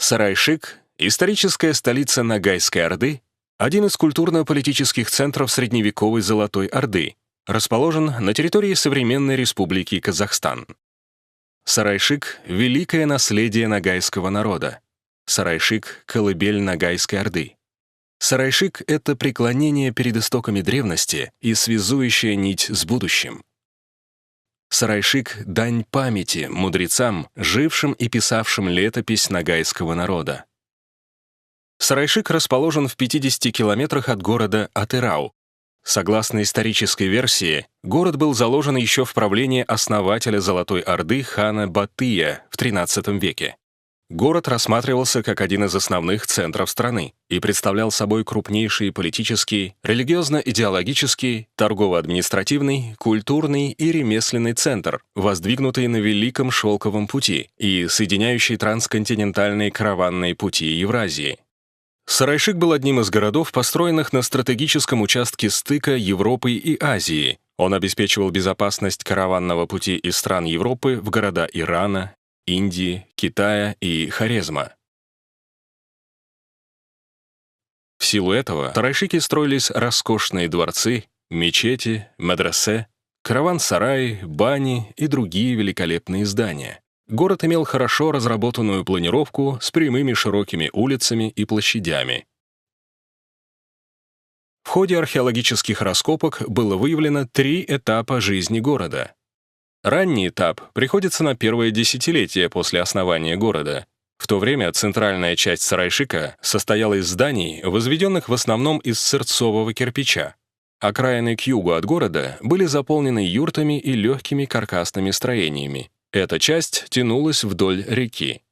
Сарайшик — историческая столица Ногайской Орды, один из культурно-политических центров средневековой Золотой Орды, расположен на территории современной Республики Казахстан. Сарайшик — великое наследие ногайского народа. Сарайшик — колыбель Ногайской Орды. Сарайшик — это преклонение перед истоками древности и связующая нить с будущим. Сарайшик — дань памяти мудрецам, жившим и писавшим летопись ногайского народа. Сарайшик расположен в 50 километрах от города Атырау. Согласно исторической версии, город был заложен еще в правлении основателя Золотой Орды хана Батыя в XIII веке. Город рассматривался как один из основных центров страны и представлял собой крупнейший политический, религиозно-идеологический, торгово-административный, культурный и ремесленный центр, воздвигнутый на Великом Шелковом пути и соединяющий трансконтинентальные караванные пути Евразии. Сарайшик был одним из городов, построенных на стратегическом участке стыка Европы и Азии. Он обеспечивал безопасность караванного пути из стран Европы в города Ирана, Индии, Китая и Хорезма. В силу этого в Сарайшике строились роскошные дворцы, мечети, медресе, караван-сараи, бани и другие великолепные здания. Город имел хорошо разработанную планировку с прямыми широкими улицами и площадями. В ходе археологических раскопок было выявлено 3 этапа жизни города. Ранний этап приходится на первое десятилетие после основания города. В то время центральная часть Сарайшика состояла из зданий, возведенных в основном из сырцового кирпича. Окраины к югу от города были заполнены юртами и легкими каркасными строениями. Эта часть тянулась вдоль реки.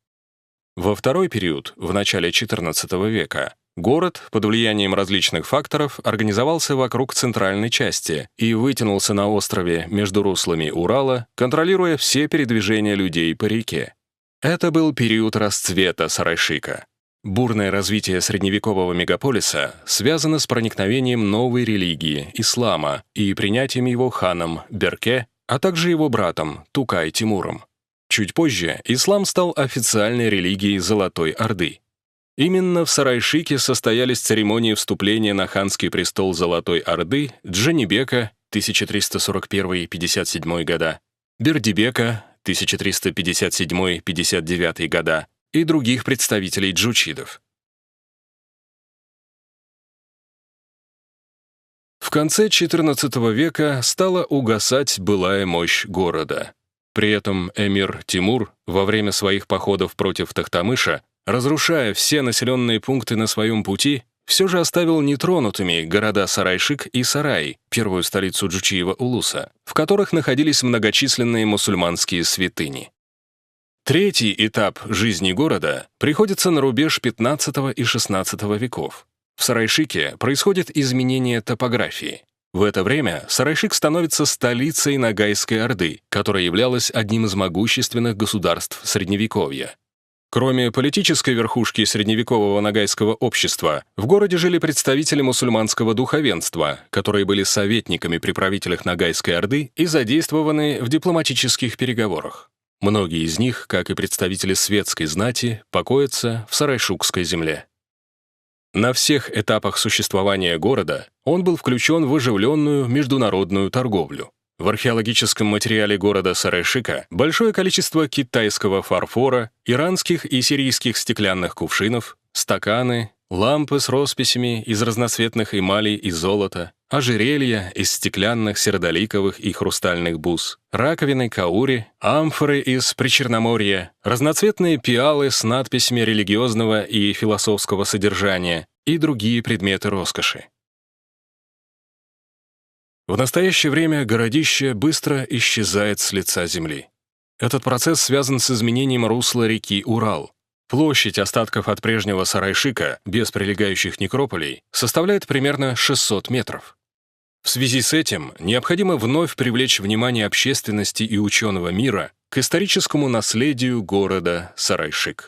Во второй период, в начале XIV века, город под влиянием различных факторов организовался вокруг центральной части и вытянулся на острове между руслами Урала, контролируя все передвижения людей по реке. Это был период расцвета Сарайшика. Бурное развитие средневекового мегаполиса связано с проникновением новой религии, ислама, и принятием его ханом Берке, а также его братом Тукай-Тимуром. Чуть позже ислам стал официальной религией Золотой Орды. Именно в Сарайшике состоялись церемонии вступления на ханский престол Золотой Орды Джанибека 1341-57 года, Бердибека 1357-59 года и других представителей джучидов. В конце XIV века стала угасать былая мощь города. При этом эмир Тимур во время своих походов против Тохтамыша, разрушая все населенные пункты на своем пути, все же оставил нетронутыми города Сарайшик и Сарай, первую столицу Джучиева улуса, в которых находились многочисленные мусульманские святыни. Третий этап жизни города приходится на рубеж XV и XVI веков. В Сарайшике происходит изменение топографии. В это время Сарайшик становится столицей Ногайской Орды, которая являлась одним из могущественных государств Средневековья. Кроме политической верхушки средневекового ногайского общества, в городе жили представители мусульманского духовенства, которые были советниками при правителях Ногайской Орды и задействованы в дипломатических переговорах. Многие из них, как и представители светской знати, покоятся в Сарайшукской земле. На всех этапах существования города он был включен в оживленную международную торговлю. В археологическом материале города Сарайшика большое количество китайского фарфора, иранских и сирийских стеклянных кувшинов, стаканы, лампы с росписями из разноцветных эмалей и золота, ожерелья из стеклянных, сердоликовых и хрустальных бус, раковины каури, амфоры из Причерноморья, разноцветные пиалы с надписями религиозного и философского содержания и другие предметы роскоши. В настоящее время городище быстро исчезает с лица земли. Этот процесс связан с изменением русла реки Урал. Площадь остатков от прежнего Сарайшика, без прилегающих некрополей, составляет примерно 600 метров. В связи с этим необходимо вновь привлечь внимание общественности и ученого мира к историческому наследию города Сарайшик.